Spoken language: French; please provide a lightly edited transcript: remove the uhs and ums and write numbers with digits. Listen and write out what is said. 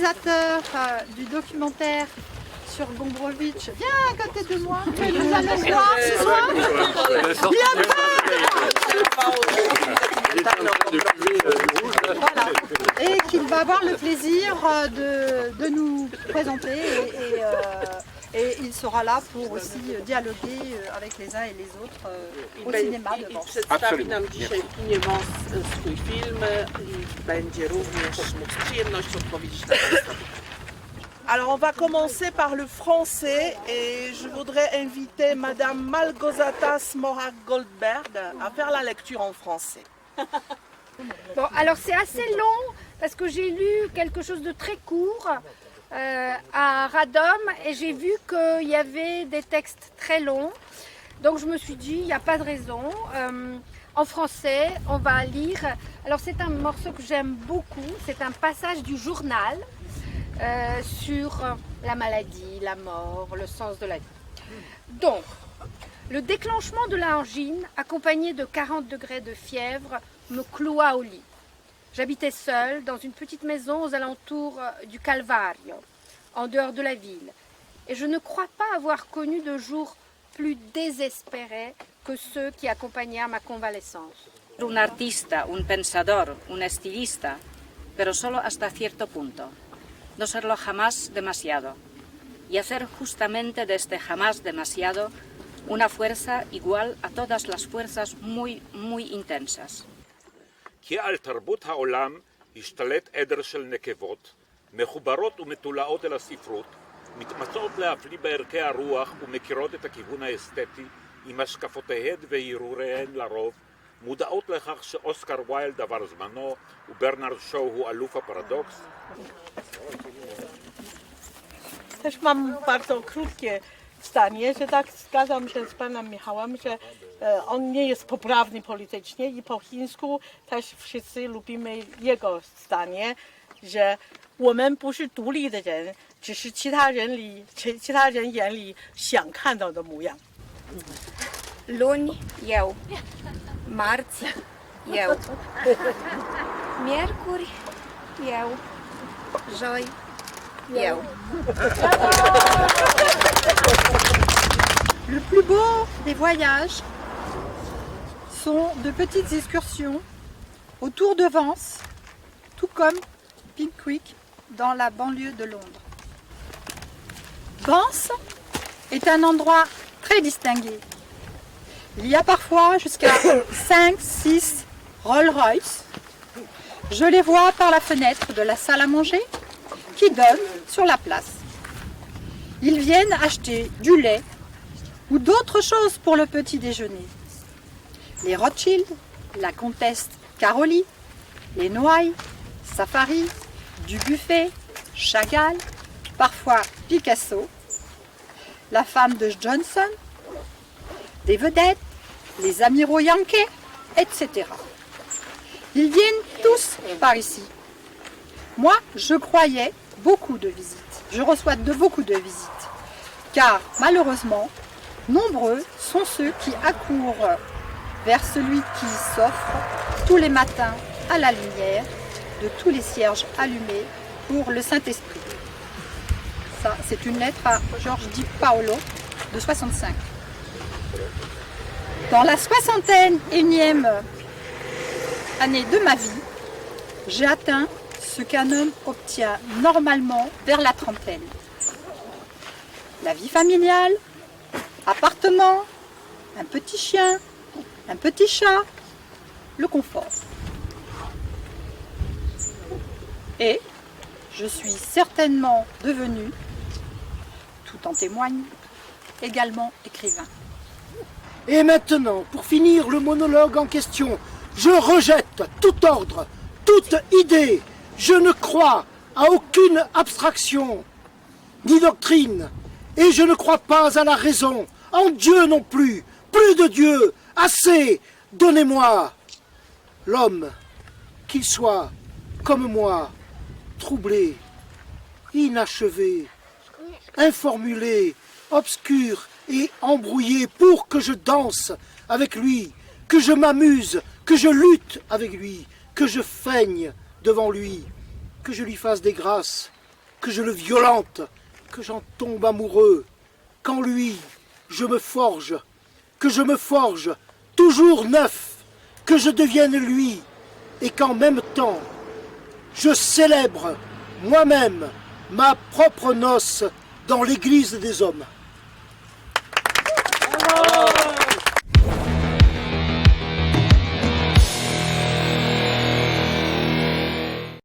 réalisateur du documentaire sur Gombrowicz, viens à côté de moi, tu nous amènes voir ce soir. Voilà. Et qu'il va avoir le plaisir de nous présenter et il sera là pour aussi dialoguer avec les uns et les autres au cinéma de Vence. Przedstawi nam dzisiaj w kinie Wąs swój film i będzie również mógł z przyjemnością odpowiedzieć na Państwa pytania. Alors on va commencer par le français et je voudrais inviter Madame Malgorzata Smorak-Goldberg à faire la lecture en français. Bon, alors c'est assez long parce que j'ai lu quelque chose de très court à Radom et j'ai vu qu'il y avait des textes très longs. Donc je me suis dit, il n'y a pas de raison. En français, on va lire. Alors c'est un morceau que j'aime beaucoup, c'est un passage du journal sur la maladie, la mort, le sens de la vie. Donc, le déclenchement de l'angine, accompagné de 40 degrés de fièvre, me cloua au lit. J'habitais seule dans une petite maison aux alentours du Calvario, en dehors de la ville. Et je ne crois pas avoir connu de jours plus désespérés que ceux qui accompagnèrent ma convalescence. Un artista, un pensador, un estilista, pero solo hasta cierto punto. No serlo jamás demasiado. Y hacer justamente de este jamás demasiado una fuerza igual a todas las fuerzas muy, muy intensas. כי על תרבות העולם השתלט עדר של נקבות, מחוברות ומתולעות אל הספרות, מתמצאות להפליא בערכי הרוח ומכירות את הכיוון האסתטי עם השקפותיהן והרהוריהן לרוב, מודעות לכך שאוסקר ויילד עבר זמנו וברנרד שו הוא אלוף הפרדוקס. Też mam bardzo krótkie zdanie, że tak zgadzam się z panem Michałem, że on nie jest poprawny politycznie i po chińsku też wszyscy lubimy jego zdanie, że 我们不是独立的人，只是其他人眼里想看到的模样。 Luni, eu. Marți, eu. Miercuri, eu. Joi, eu. Le plus beau des voyages sont de petites excursions autour de Vence, tout comme Pickwick dans la banlieue de Londres. Vence est un endroit très distingué. Il y a parfois jusqu'à 5-6 Rolls-Royce. Je les vois par la fenêtre de la salle à manger qui donne sur la place. Ils viennent acheter du lait ou d'autres choses pour le petit déjeuner. Les Rothschild, la comtesse Caroline, les Noailles, Safari, Dubuffet, Chagall, parfois Picasso, la femme de Johnson, des vedettes, les amiraux Yankee, etc. Ils viennent tous par ici. Moi, je croyais beaucoup de visites. Je reçois beaucoup de visites. Car malheureusement, nombreux sont ceux qui accourent vers celui qui s'offre tous les matins à la lumière de tous les cierges allumés pour le Saint-Esprit. Ça, c'est une lettre à Georges Di Paolo de 65. Dans la 61e année de ma vie, j'ai atteint ce qu'un homme obtient normalement vers la trentaine. La vie familiale, appartement, un petit chien, un petit chat, le confort. Et je suis certainement devenue, tout en témoigne, également écrivain. Et maintenant, pour finir le monologue en question, je rejette tout ordre, toute idée. Je ne crois à aucune abstraction, ni doctrine. Et je ne crois pas à la raison, en Dieu non plus. Plus de Dieu, assez, donnez-moi. L'homme, qu'il soit, comme moi, troublé, inachevé, informulé, obscur et embrouillé pour que je danse avec lui, que je m'amuse, que je lutte avec lui, que je feigne devant lui, que je lui fasse des grâces que je le violente, que j'en tombe amoureux, qu'en lui, je me forge, que je me forge, toujours neuf, que je devienne lui, et qu'en même temps, je célèbre moi-même ma propre noce dans l'église des hommes.